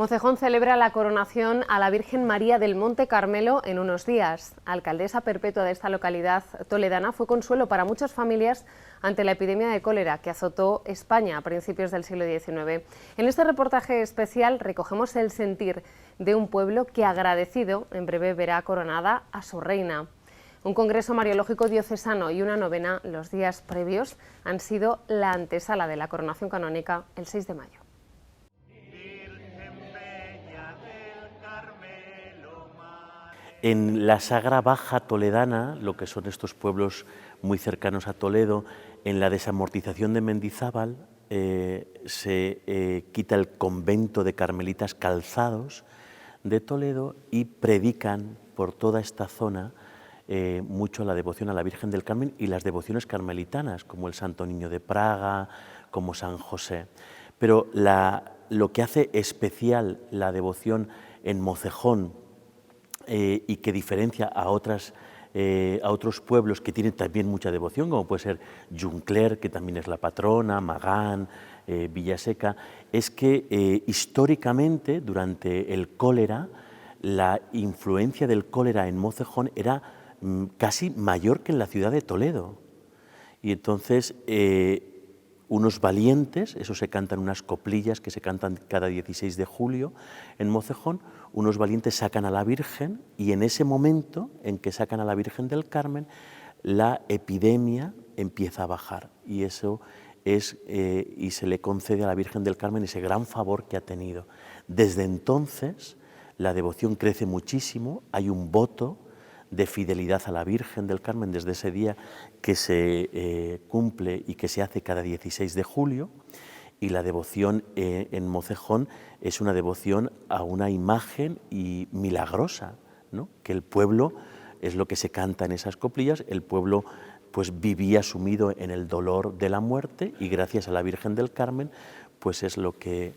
Mocejón celebra la coronación a la Virgen María del Monte Carmelo en unos días. Alcaldesa perpetua de esta localidad toledana, fue consuelo para muchas familias ante la epidemia de cólera que azotó España a principios del siglo XIX. En este reportaje especial recogemos el sentir de un pueblo que, agradecido, en breve verá coronada a su reina. Un congreso mariológico diocesano y una novena los días previos han sido la antesala de la coronación canónica el 6 de mayo. En la Sagra Baja toledana, lo que son estos pueblos muy cercanos a Toledo, en la desamortización de Mendizábal se quita el convento de carmelitas calzados de Toledo y predican por toda esta zona mucho la devoción a la Virgen del Carmen y las devociones carmelitanas, como el Santo Niño de Praga, como San José. Pero lo que hace especial la devoción en Mocejón, y que diferencia a otros pueblos que tienen también mucha devoción, como puede ser Juncler, que también es la patrona, Magán, Villaseca, es que históricamente, durante el cólera, la influencia del cólera en Mocejón era casi mayor que en la ciudad de Toledo. Y entonces unos valientes, eso se cantan unas coplillas que se cantan cada 16 de julio en Mocejón, unos valientes sacan a la Virgen y en ese momento en que sacan a la Virgen del Carmen, la epidemia empieza a bajar y eso es, y se le concede a la Virgen del Carmen ese gran favor que ha tenido. Desde entonces la devoción crece muchísimo, hay un voto de fidelidad a la Virgen del Carmen desde ese día que se cumple y que se hace cada 16 de julio, y la devoción en Mocejón es una devoción a una imagen y milagrosa, ¿no? Que el pueblo, es lo que se canta en esas coplillas, el pueblo pues vivía sumido en el dolor de la muerte y gracias a la Virgen del Carmen pues es lo que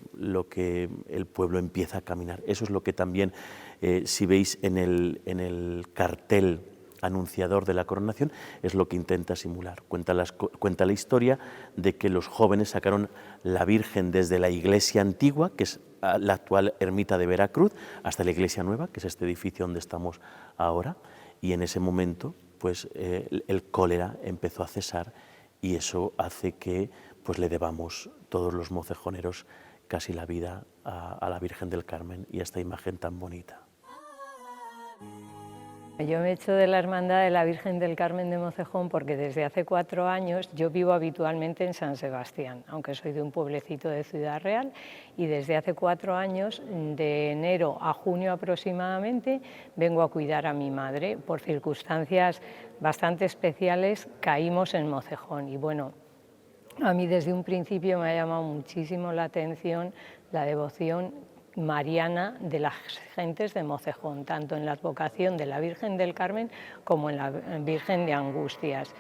el pueblo empieza a caminar. Eso es lo que también, si veis en el cartel anunciador de la coronación, es lo que intenta simular. Cuenta la historia de que los jóvenes sacaron la Virgen desde la iglesia antigua, que es la actual ermita de Veracruz, hasta la iglesia nueva, que es este edificio donde estamos ahora, y en ese momento pues el cólera empezó a cesar y eso hace que pues le debamos todos los mocejoneros casi la vida a la Virgen del Carmen y a esta imagen tan bonita. Yo me he hecho de la Hermandad de la Virgen del Carmen de Mocejón porque desde hace 4 años yo vivo habitualmente en San Sebastián, aunque soy de un pueblecito de Ciudad Real, y desde hace 4 años, de enero a junio aproximadamente, vengo a cuidar a mi madre. Por circunstancias bastante especiales caímos en Mocejón y bueno, a mí desde un principio me ha llamado muchísimo la atención la devoción mariana de las gentes de Mocejón, tanto en la advocación de la Virgen del Carmen como en la Virgen de Angustias.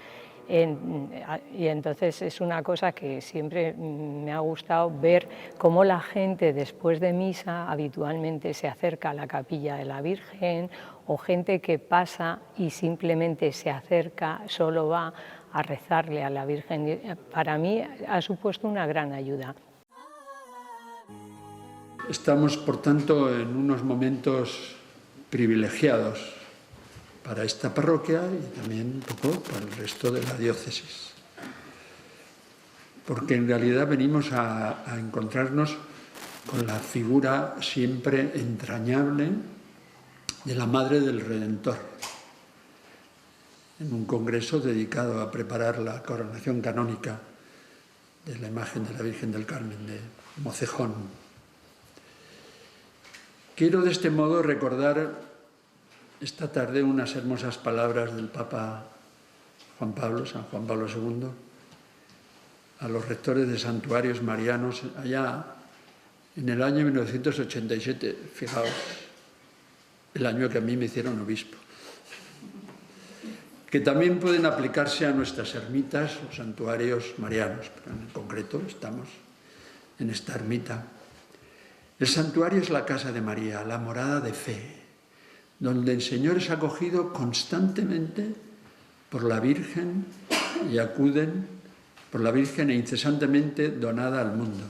Y entonces es una cosa que siempre me ha gustado ver cómo la gente después de misa habitualmente se acerca a la capilla de la Virgen, o gente que pasa y simplemente se acerca, solo va a rezarle a la Virgen. Para mí ha supuesto una gran ayuda. Estamos, por tanto, en unos momentos privilegiados para esta parroquia y también un poco para el resto de la diócesis. Porque en realidad venimos a encontrarnos con la figura siempre entrañable de la Madre del Redentor, en un congreso dedicado a preparar la coronación canónica de la imagen de la Virgen del Carmen de Mocejón. Quiero de este modo recordar esta tarde unas hermosas palabras del Papa San Juan Pablo II, a los rectores de santuarios marianos allá en el año 1987, fijaos, el año que a mí me hicieron obispo, que también pueden aplicarse a nuestras ermitas o santuarios marianos, pero en concreto estamos en esta ermita. El santuario es la casa de María, la morada de fe, donde el Señor es acogido constantemente por la Virgen y acuden por la Virgen e incesantemente donada al mundo.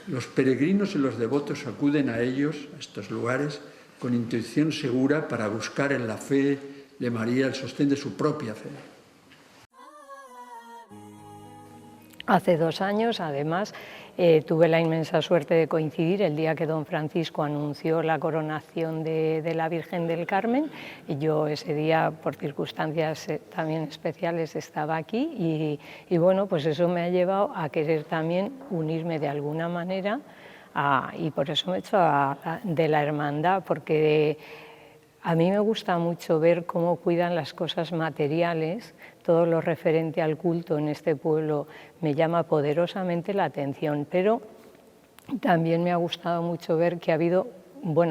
Los peregrinos y los devotos acuden a ellos, a estos lugares, con intuición segura para buscar en la fe de María el sostén de su propia fe. Hace 2 años, además, tuve la inmensa suerte de coincidir el día que don Francisco anunció la coronación de la Virgen del Carmen, y yo ese día, por circunstancias también especiales, estaba aquí, y bueno, pues eso me ha llevado a querer también unirme de alguna manera, y por eso me he hecho de la hermandad, porque a mí me gusta mucho ver cómo cuidan las cosas materiales. Todo lo referente al culto en este pueblo me llama poderosamente la atención, pero también me ha gustado mucho ver que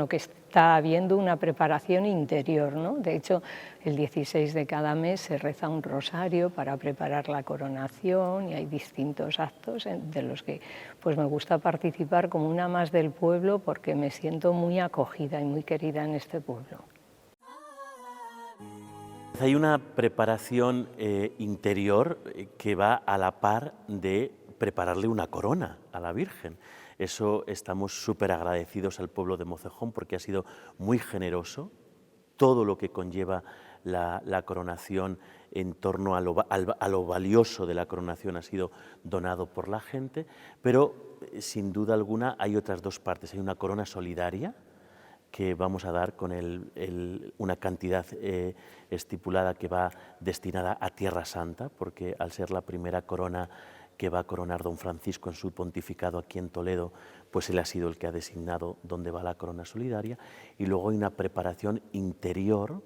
que está habiendo una preparación interior, ¿no? De hecho, el 16 de cada mes se reza un rosario para preparar la coronación, y hay distintos actos de los que pues me gusta participar como una más del pueblo, porque me siento muy acogida y muy querida en este pueblo. Hay una preparación interior que va a la par de prepararle una corona a la Virgen. Eso estamos súper agradecidos al pueblo de Mocejón, porque ha sido muy generoso. Todo lo que conlleva la coronación en torno a lo valioso de la coronación ha sido donado por la gente, pero sin duda alguna hay otras 2 partes. Hay una corona solidaria que vamos a dar con una cantidad estipulada que va destinada a Tierra Santa, porque al ser la primera corona que va a coronar don Francisco en su pontificado aquí en Toledo, pues él ha sido el que ha designado dónde va la corona solidaria. Y luego hay una preparación interior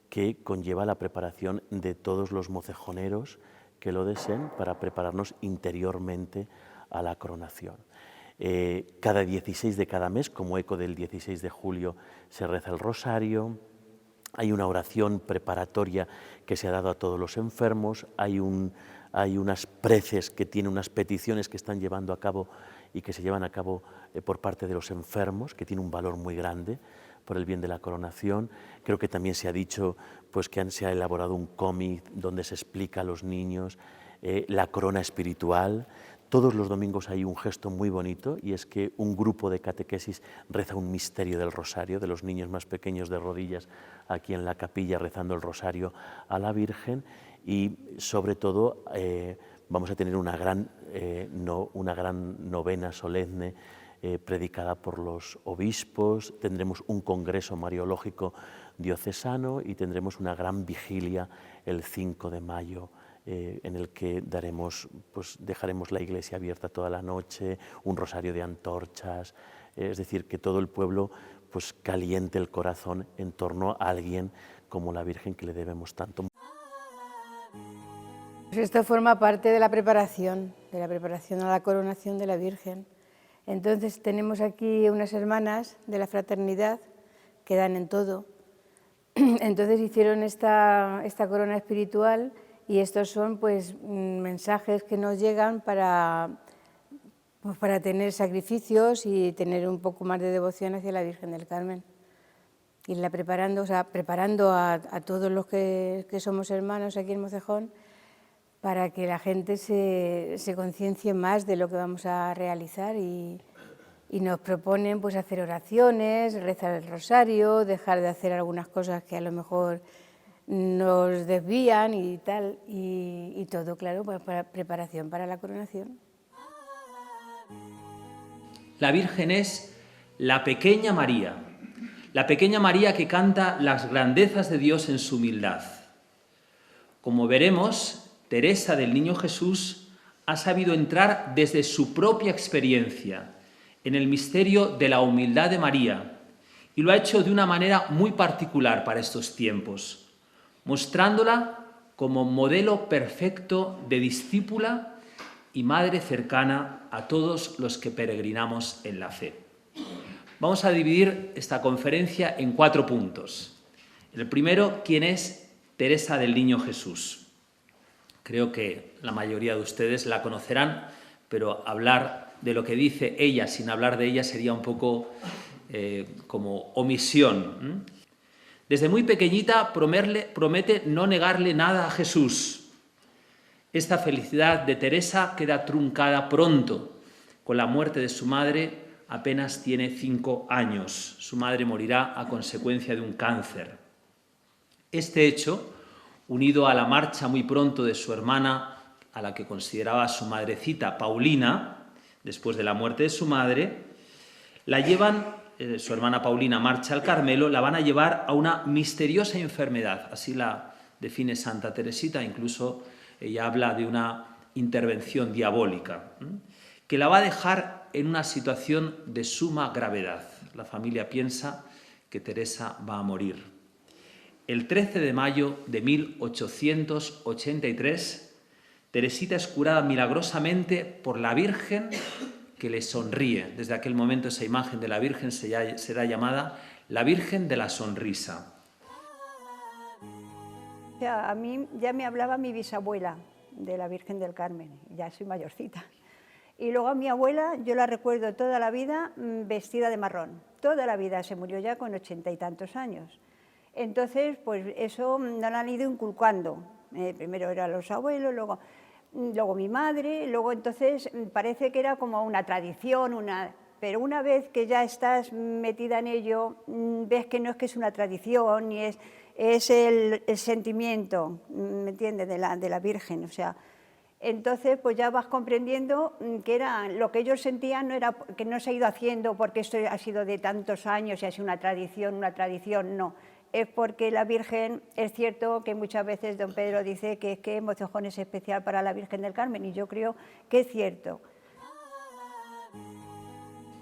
que conlleva la preparación de todos los mocejoneros que lo deseen, para prepararnos interiormente a la coronación. Cada 16 de cada mes, como eco del 16 de julio, se reza el rosario, hay una oración preparatoria que se ha dado a todos los enfermos, hay unas preces que tienen unas peticiones que están llevando a cabo y que se llevan a cabo por parte de los enfermos, que tiene un valor muy grande por el bien de la coronación. Creo que también se ha dicho pues, que se ha elaborado un cómic donde se explica a los niños la corona espiritual. Todos los domingos hay un gesto muy bonito, y es que un grupo de catequesis reza un misterio del rosario, de los niños más pequeños de rodillas aquí en la capilla rezando el rosario a la Virgen, y sobre todo vamos a tener una gran novena solemne predicada por los obispos, tendremos un congreso mariológico diocesano y tendremos una gran vigilia el 5 de mayo, en el que dejaremos la iglesia abierta toda la noche, un rosario de antorchas, es decir, que todo el pueblo pues, caliente el corazón en torno a alguien como la Virgen, que le debemos tanto. Pues esto forma parte de la preparación a la coronación de la Virgen. Entonces tenemos aquí unas hermanas de la fraternidad que dan en todo. Entonces hicieron esta corona espiritual. Y estos son pues mensajes que nos llegan para tener sacrificios y tener un poco más de devoción hacia la Virgen del Carmen. Irla preparando, preparando a todos los que somos hermanos aquí en Mocejón, para que la gente se conciencie más de lo que vamos a realizar, y nos proponen pues hacer oraciones, rezar el rosario, dejar de hacer algunas cosas que a lo mejor nos desvían y tal, y todo, claro, pues para preparación para la coronación. La Virgen es la pequeña María que canta las grandezas de Dios en su humildad. Como veremos, Teresa del Niño Jesús ha sabido entrar desde su propia experiencia en el misterio de la humildad de María, y lo ha hecho de una manera muy particular para estos tiempos, mostrándola como modelo perfecto de discípula y madre cercana a todos los que peregrinamos en la fe. Vamos a dividir esta conferencia en 4 puntos. El primero, ¿quién es Teresa del Niño Jesús? Creo que la mayoría de ustedes la conocerán, pero hablar de lo que dice ella sin hablar de ella sería un poco como omisión. Desde muy pequeñita promete no negarle nada a Jesús. Esta felicidad de Teresa queda truncada pronto, Con la muerte de su madre apenas tiene 5 años. Su madre morirá a consecuencia de un cáncer. Este hecho, unido a la marcha muy pronto de su hermana, a la que consideraba su madrecita, Paulina, después de la muerte de su madre, la llevan, su hermana Paulina marcha al Carmelo, la van a llevar a una misteriosa enfermedad, así la define Santa Teresita, incluso ella habla de una intervención diabólica, que la va a dejar en una situación de suma gravedad. La familia piensa que Teresa va a morir. El 13 de mayo de 1883, Teresita es curada milagrosamente por la Virgen que le sonríe. Desde aquel momento esa imagen de la Virgen será llamada la Virgen de la Sonrisa. A mí ya me hablaba mi bisabuela de la Virgen del Carmen, ya soy mayorcita. Y luego a mi abuela, yo la recuerdo toda la vida vestida de marrón, toda la vida, se murió ya con 80 y tantos años. Entonces, pues eso nos lo han ido inculcando. Primero eran los abuelos, luego mi madre, luego entonces parece que era como una tradición, pero una vez que ya estás metida en ello, ves que no es que es una tradición, ni es el sentimiento, ¿me entiendes?, de la Virgen, o sea. Entonces, pues ya vas comprendiendo que era lo que ellos sentían, no era que no se ha ido haciendo porque esto ha sido de tantos años y ha sido una tradición, no. Es porque la Virgen, es cierto que muchas veces don Pedro dice que es que Mocejón es especial para la Virgen del Carmen, y yo creo que es cierto.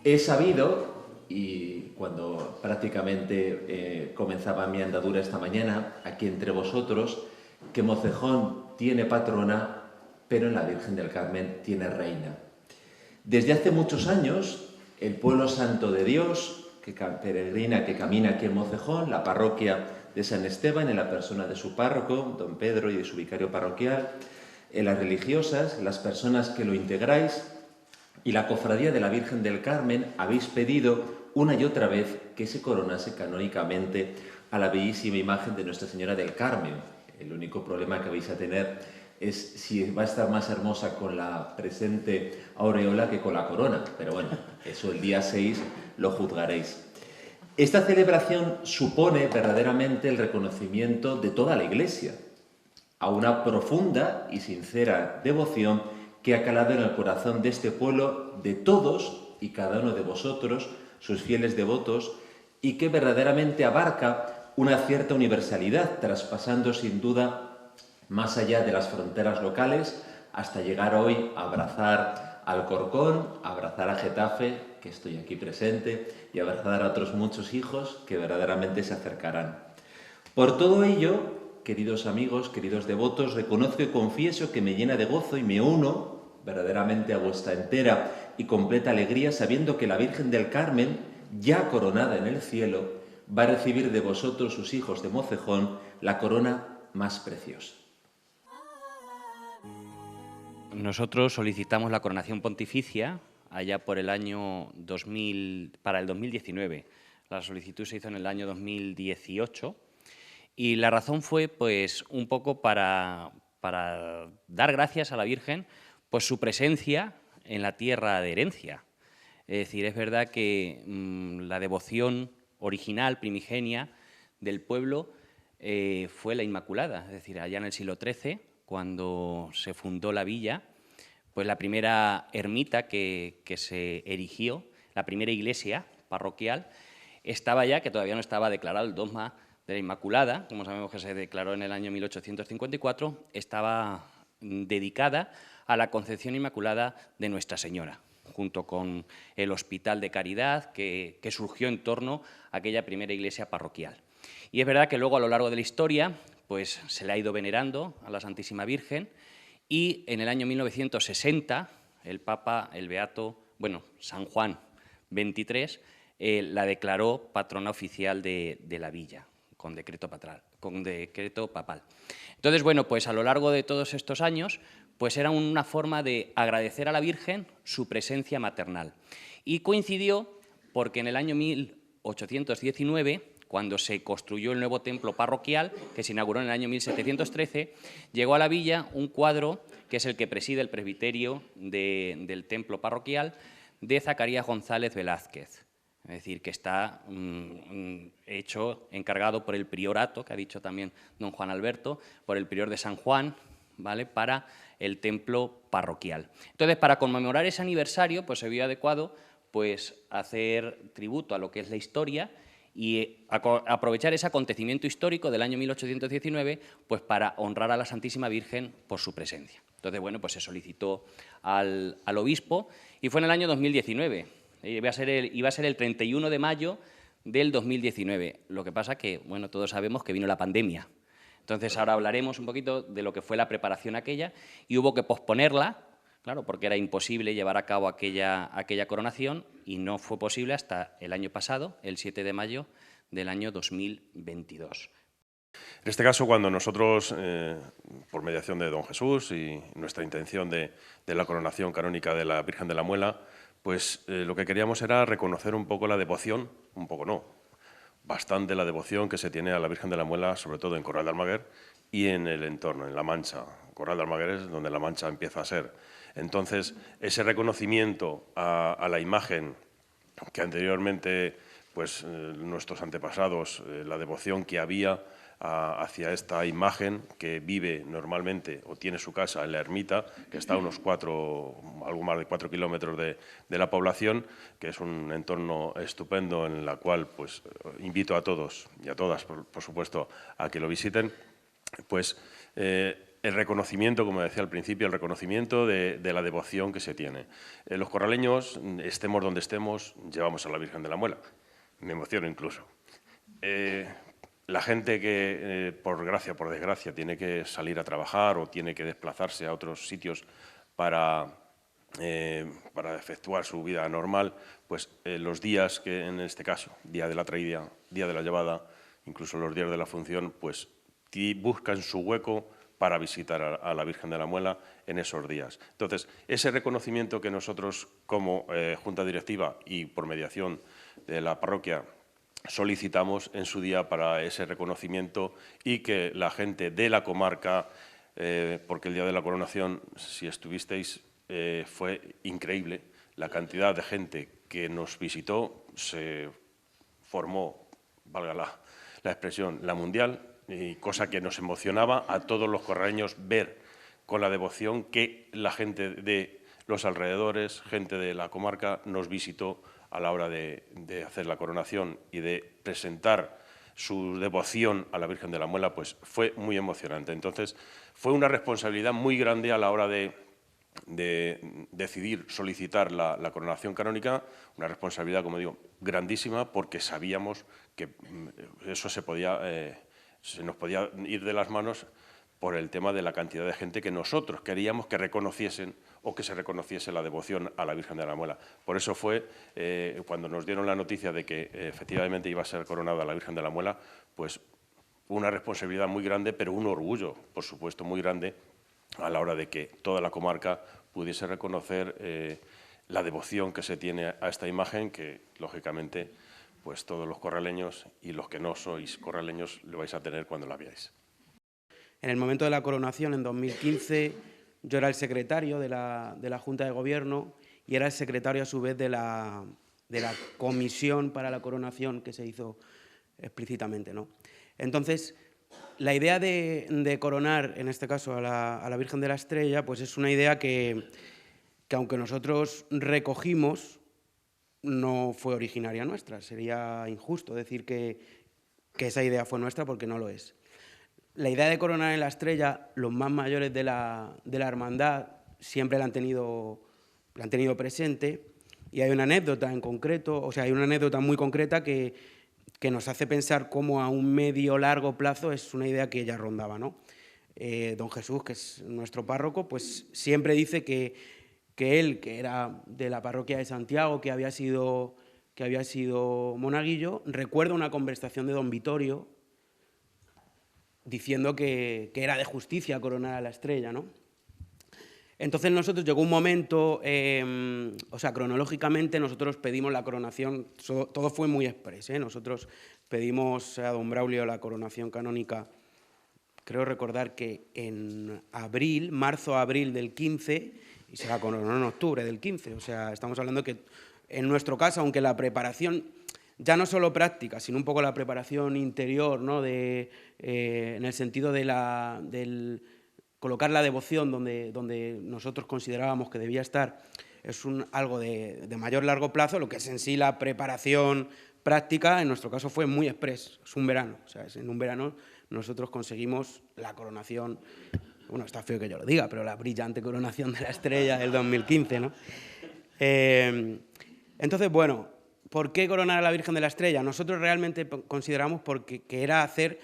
He sabido, y cuando prácticamente comenzaba mi andadura esta mañana, aquí entre vosotros, que Mocejón tiene patrona, pero en la Virgen del Carmen tiene reina. Desde hace muchos años, el pueblo santo de Dios, que peregrina, que camina aquí en Mocejón, la parroquia de San Esteban, en la persona de su párroco, don Pedro, y de su vicario parroquial, en las religiosas, las personas que lo integráis, y la cofradía de la Virgen del Carmen, habéis pedido una y otra vez que se coronase canónicamente a la bellísima imagen de Nuestra Señora del Carmen. El único problema que vais a tener es si va a estar más hermosa con la presente aureola que con la corona. Pero bueno, eso el día 6 lo juzgaréis. Esta celebración supone verdaderamente el reconocimiento de toda la Iglesia a una profunda y sincera devoción que ha calado en el corazón de este pueblo, de todos y cada uno de vosotros, sus fieles devotos, y que verdaderamente abarca una cierta universalidad, traspasando sin duda más allá de las fronteras locales, hasta llegar hoy a abrazar a Alcorcón, a abrazar a Getafe, que estoy aquí presente, y a abrazar a otros muchos hijos que verdaderamente se acercarán. Por todo ello, queridos amigos, queridos devotos, reconozco y confieso que me llena de gozo y me uno verdaderamente a vuestra entera y completa alegría, sabiendo que la Virgen del Carmen, ya coronada en el cielo, va a recibir de vosotros, sus hijos de Mocejón, la corona más preciosa. Nosotros solicitamos la coronación pontificia allá por el año 2000, para el 2019. La solicitud se hizo en el año 2018 y la razón fue pues un poco para dar gracias a la Virgen por su presencia en la tierra de herencia. Es decir, es verdad que la devoción original, primigenia del pueblo fue la Inmaculada, es decir, allá en el siglo XIII, cuando se fundó la villa, pues la primera ermita que se erigió, la primera iglesia parroquial, estaba ya, que todavía no estaba declarado el dogma de la Inmaculada, como sabemos que se declaró en el año 1854, estaba dedicada a la Concepción Inmaculada de Nuestra Señora, junto con el Hospital de Caridad que surgió en torno a aquella primera iglesia parroquial. Y es verdad que luego, a lo largo de la historia, pues se le ha ido venerando a la Santísima Virgen, y en el año 1960 el Papa, el Beato, San Juan XXIII, la declaró patrona oficial de la villa, con decreto papal. Entonces, pues a lo largo de todos estos años, pues era una forma de agradecer a la Virgen su presencia maternal. Y coincidió porque en el año 1819, cuando se construyó el nuevo templo parroquial, que se inauguró en el año 1713, llegó a la villa un cuadro, que es el que preside el presbiterio del templo parroquial, de Zacarías González Velázquez. Es decir, que está encargado por el priorato, que ha dicho también don Juan Alberto, por el prior de San Juan, ¿vale?, para el templo parroquial. Entonces, para conmemorar ese aniversario, pues se vio adecuado pues, hacer tributo a lo que es la historia y aprovechar ese acontecimiento histórico del año 1819 pues, para honrar a la Santísima Virgen por su presencia. Entonces, bueno, pues se solicitó al obispo y fue en el año 2019. Iba a ser el 31 de mayo del 2019. Lo que pasa que, bueno, todos sabemos que vino la pandemia. Entonces, ahora hablaremos un poquito de lo que fue la preparación aquella y hubo que posponerla, claro, porque era imposible llevar a cabo aquella coronación y no fue posible hasta el año pasado, el 7 de mayo del año 2022. En este caso, cuando nosotros, por mediación de don Jesús y nuestra intención de la coronación canónica de la Virgen de la Muela, pues lo que queríamos era reconocer un poco la devoción, un poco no, bastante la devoción que se tiene a la Virgen de la Muela, sobre todo en Corral de Almaguer y en el entorno, en La Mancha. Corral de Almaguer es donde La Mancha empieza a ser. Entonces, ese reconocimiento a la imagen que anteriormente pues, nuestros antepasados, la devoción que había hacia esta imagen que vive normalmente o tiene su casa en la ermita, que está a unos algo más de 4 kilómetros de la población, que es un entorno estupendo en la cual pues, invito a todos y a todas, por supuesto, a que lo visiten, pues el reconocimiento, como decía al principio, el reconocimiento de la devoción que se tiene. Los corraleños, estemos donde estemos, llevamos a la Virgen de la Muela. Me emociono incluso. La gente que, por gracia o por desgracia, tiene que salir a trabajar o tiene que desplazarse a otros sitios para efectuar su vida normal, pues los días que, en este caso, día de la traída, día de la llevada, incluso los días de la función, pues buscan su hueco para visitar a la Virgen de la Muela en esos días. Entonces, ese reconocimiento que nosotros, como Junta Directiva y por mediación de la parroquia, solicitamos en su día para ese reconocimiento y que la gente de la comarca, porque el día de la coronación, si estuvisteis, fue increíble la cantidad de gente que nos visitó, se formó, valga la expresión, la mundial, y cosa que nos emocionaba a todos los corraleños ver con la devoción que la gente de los alrededores, gente de la comarca, nos visitó a la hora de hacer la coronación y de presentar su devoción a la Virgen de la Muela, pues fue muy emocionante. Entonces, fue una responsabilidad muy grande a la hora de decidir solicitar la coronación canónica, una responsabilidad, como digo, grandísima, porque sabíamos que eso se nos podía ir de las manos por el tema de la cantidad de gente que nosotros queríamos que reconociesen o que se reconociese la devoción a la Virgen de la Muela. Por eso fue, cuando nos dieron la noticia de que efectivamente iba a ser coronada la Virgen de la Muela, pues una responsabilidad muy grande, pero un orgullo, por supuesto, muy grande a la hora de que toda la comarca pudiese reconocer la devoción que se tiene a esta imagen, que, lógicamente, pues todos los corraleños y los que no sois corraleños lo vais a tener cuando la veáis. En el momento de la coronación, en 2015, yo era el secretario de la Junta de Gobierno y era el secretario, a su vez, de la comisión para la coronación que se hizo explícitamente, ¿no? Entonces, la idea de coronar, en este caso, a la Virgen de la Estrella, pues es una idea que aunque nosotros recogimos, no fue originaria nuestra. Sería injusto decir que esa idea fue nuestra, porque no lo es. La idea de coronar en la Estrella, los más mayores de la hermandad siempre la han tenido presente, y hay una anécdota en concreto, o sea, hay una anécdota muy concreta que nos hace pensar cómo a un medio-largo plazo es una idea que ya rondaba, ¿no? Don Jesús, que es nuestro párroco, pues siempre dice que él, que era de la parroquia de Santiago, que había sido monaguillo, recuerda una conversación de don Vittorio diciendo que era de justicia coronar a la Estrella, ¿no? Entonces nosotros llegó un momento, o sea, cronológicamente nosotros pedimos la coronación, todo fue muy exprés, ¿eh? Nosotros pedimos a don Braulio la coronación canónica, creo recordar que en marzo-abril del 15, y se la coronó en octubre del 15. O sea, estamos hablando que en nuestro caso, aunque la preparación, ya no solo práctica, sino un poco la preparación interior, ¿no? En el sentido de del colocar la devoción donde nosotros considerábamos que debía estar, es algo de mayor largo plazo. Lo que es en sí la preparación práctica, en nuestro caso fue muy express, es un verano. O sea, en un verano nosotros conseguimos la coronación, bueno, está feo que yo lo diga, pero la brillante coronación de la estrella del 2015, ¿no? Entonces, bueno, ¿por qué coronar a la Virgen de la Estrella? Nosotros realmente consideramos que era hacer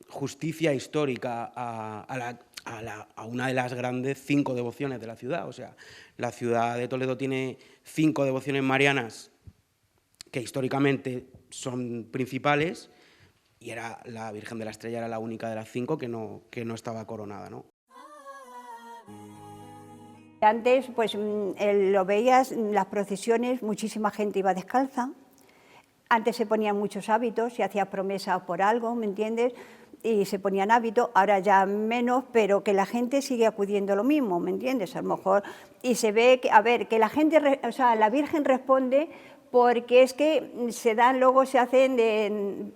justicia histórica a una de las grandes 5 devociones de la ciudad. O sea, la ciudad de Toledo tiene 5 devociones marianas que históricamente son principales, y la Virgen de la Estrella era la única de las 5 que no estaba coronada, ¿no? Antes, pues lo veías, las procesiones, muchísima gente iba descalza. Antes se ponían muchos hábitos, se hacía promesa por algo, ¿me entiendes? Y se ponían hábitos, ahora ya menos, pero que la gente sigue acudiendo a lo mismo, ¿me entiendes? A lo mejor, y se ve que, a ver, que la gente, o sea, la Virgen responde porque es que luego se hacen de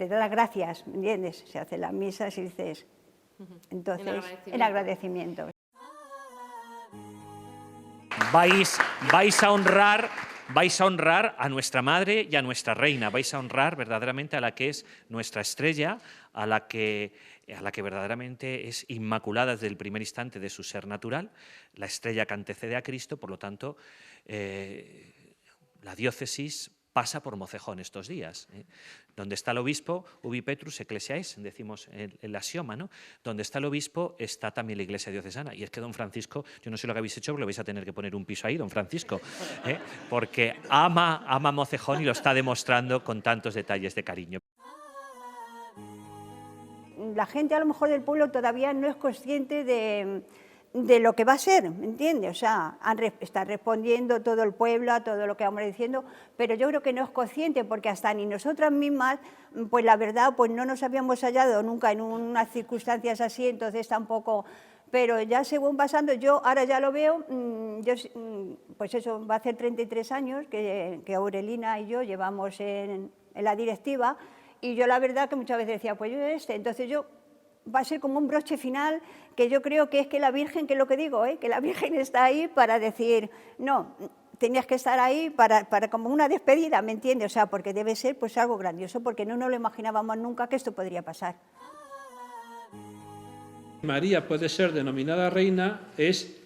dar las gracias, ¿me entiendes? Se hacen las misas y dices, entonces, en agradecimiento. Vais a honrar a nuestra madre y a nuestra reina, vais a honrar verdaderamente a la que es nuestra estrella, a la que verdaderamente es inmaculada desde el primer instante de su ser natural, la estrella que antecede a Cristo. Por lo tanto, la diócesis pasa por Mocejón estos días. Donde está el obispo, ubi Petrus ecclesiae, decimos en la axioma, ¿no? Donde está el obispo está también la iglesia diocesana. Y es que don Francisco, yo no sé lo que habéis hecho, pero lo vais a tener que poner un piso ahí, don Francisco, porque ama Mocejón y lo está demostrando con tantos detalles de cariño. La gente a lo mejor del pueblo todavía no es consciente de lo que va a ser, ¿me entiendes? O sea, está respondiendo todo el pueblo a todo lo que vamos diciendo, pero yo creo que no es consciente, porque hasta ni nosotras mismas, pues la verdad, pues no nos habíamos hallado nunca en unas circunstancias así, entonces tampoco, pero ya según pasando, yo ahora ya lo veo, pues eso, va a hacer 33 años que Aurelina y yo llevamos en la directiva, y yo la verdad que muchas veces decía, pues yo entonces yo va a ser como un broche final, que yo creo que es que la Virgen, que es lo que digo, que la Virgen está ahí para decir, no, tenías que estar ahí para como una despedida, ¿me entiendes? O sea, porque debe ser pues algo grandioso, porque no nos lo imaginábamos nunca que esto podría pasar. María puede ser denominada reina es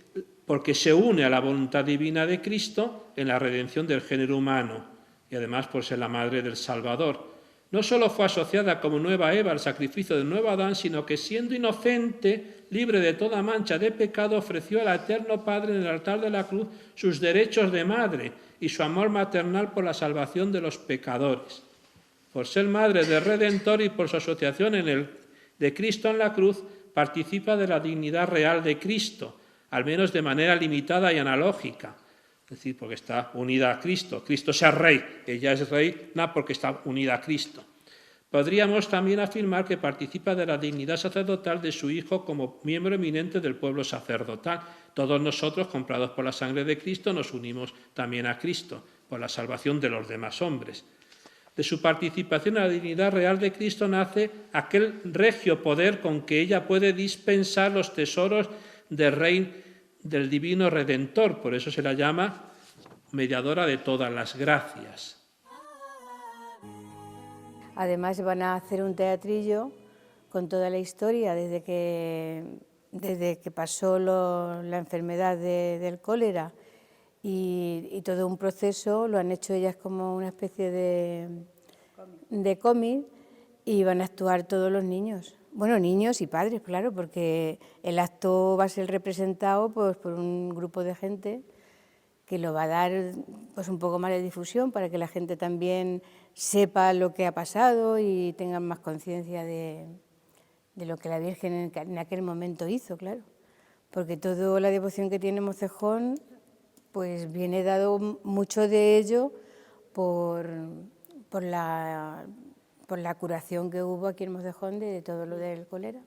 porque se une a la voluntad divina de Cristo en la redención del género humano, y además por ser la madre del Salvador. No solo fue asociada como nueva Eva al sacrificio del nuevo Adán, sino que siendo inocente, libre de toda mancha de pecado, ofreció al Eterno Padre en el altar de la cruz sus derechos de madre y su amor maternal por la salvación de los pecadores. Por ser madre del Redentor y por su asociación de Cristo en la cruz, participa de la dignidad real de Cristo, al menos de manera limitada y analógica. Es decir, porque está unida a Cristo. Cristo sea rey, ella es reina porque está unida a Cristo. Podríamos también afirmar que participa de la dignidad sacerdotal de su Hijo como miembro eminente del pueblo sacerdotal. Todos nosotros, comprados por la sangre de Cristo, nos unimos también a Cristo por la salvación de los demás hombres. De su participación en la dignidad real de Cristo nace aquel regio poder con que ella puede dispensar los tesoros del divino Redentor, por eso se la llama mediadora de todas las gracias. Además van a hacer un teatrillo con toda la historia desde que pasó la enfermedad del cólera y todo un proceso, lo han hecho ellas como una especie de cómic, y van a actuar todos los niños. Bueno, niños y padres, claro, porque el acto va a ser representado pues, por un grupo de gente que lo va a dar pues, un poco más de difusión para que la gente también sepa lo que ha pasado y tengan más conciencia de lo que la Virgen en aquel momento hizo, claro. Porque toda la devoción que tiene Mocejón pues viene dado mucho de ello por la curación que hubo aquí en Mocejón de todo lo del cólera.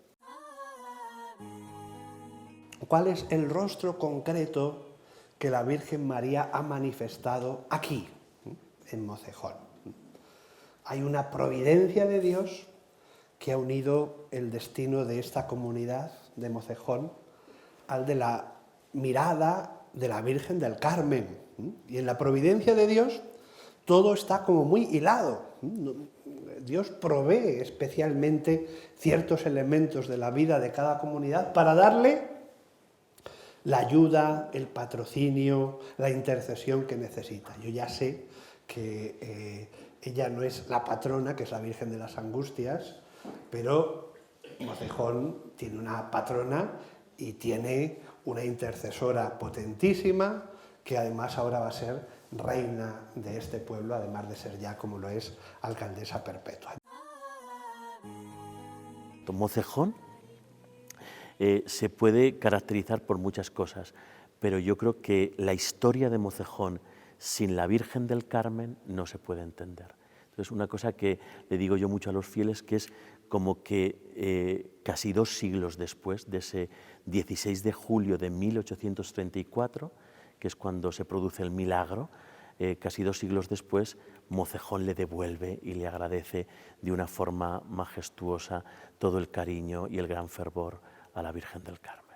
¿Cuál es el rostro concreto que la Virgen María ha manifestado aquí, en Mocejón? Hay una providencia de Dios que ha unido el destino de esta comunidad de Mocejón al de la mirada de la Virgen del Carmen. Y en la providencia de Dios todo está como muy hilado. Dios provee especialmente ciertos elementos de la vida de cada comunidad para darle la ayuda, el patrocinio, la intercesión que necesita. Yo ya sé que ella no es la patrona, que es la Virgen de las Angustias, pero Mocejón tiene una patrona y tiene una intercesora potentísima, que además ahora va a ser reina de este pueblo, además de ser ya, como lo es, alcaldesa perpetua. Mocejón se puede caracterizar por muchas cosas, pero yo creo que la historia de Mocejón sin la Virgen del Carmen no se puede entender. Entonces, una cosa que le digo yo mucho a los fieles, que es como que casi 2 siglos después, de ese 16 de julio de 1834, que es cuando se produce el milagro, casi 2 siglos después, Mocejón le devuelve y le agradece de una forma majestuosa todo el cariño y el gran fervor a la Virgen del Carmen.